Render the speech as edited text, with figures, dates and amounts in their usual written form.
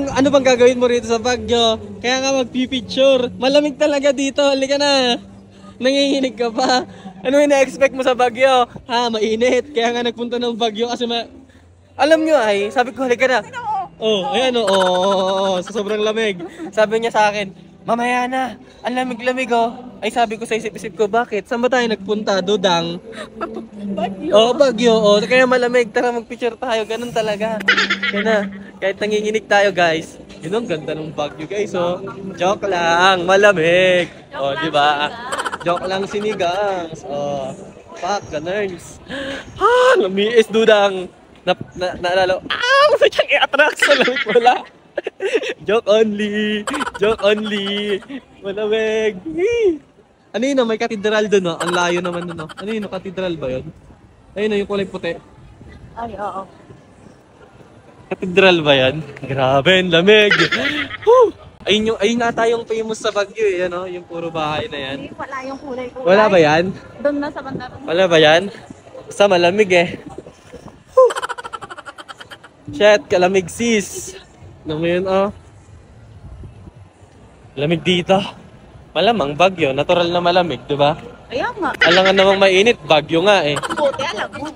Ano bang gagawin mo rito sa Baguio? Kaya nga magpipicture. Malamig talaga dito. Halika na. Nanginginig ka pa. Ano yung na-expect mo sa Baguio? Ha, mainit. Kaya nga nagpunta ng Baguio kasi alam nyo ay, sabi ko halika na. Oh, ayan oh, sa sobrang lamig. Sabi niya sa akin, mamaya na. Ang lamig-lamig oh. Ay sabi ko sa isip-isip ko, bakit? Saan ba tayo nagpunta? Dudang? Baguio. Oh, Baguio. Oh, kaya malamig. Tara magpicture tayo. Ganun talaga. Kaya na. Kahit nanginginig tayo guys. Yun ang ganda ng Baguio guys oh. Joke lang. Malamig. Oh, di ba? Joke lang sinigangs. Oh. Fuck, ganers. Ha, lamiis dudang. Naalala. Sa siyang i-attract sa lamig wala. Joke only. Joke only. Malamig. Ano yun, may katedral doon, no? Ang layo naman doon, no? Ano yun, katedral ba yun? Ayun, yung kulay puti. Ay, oo. Katedral ba yan? Grabe, ang lamig. Ayun nga tayong famous sa Baguio, eh, ano? Yung puro bahay na yan. Hindi, wala yung kulay-kulay. Wala ba yan? Doon na sa banda. Wala ba yan? Basta malamig, eh. Shit, kalamig sis. Ano mo yun, oh? Lamig dito. Malamang Baguio, natural na malamig, di ba? Ayan nga. Alangan namang mainit, Baguio nga eh. Buti, alam mo.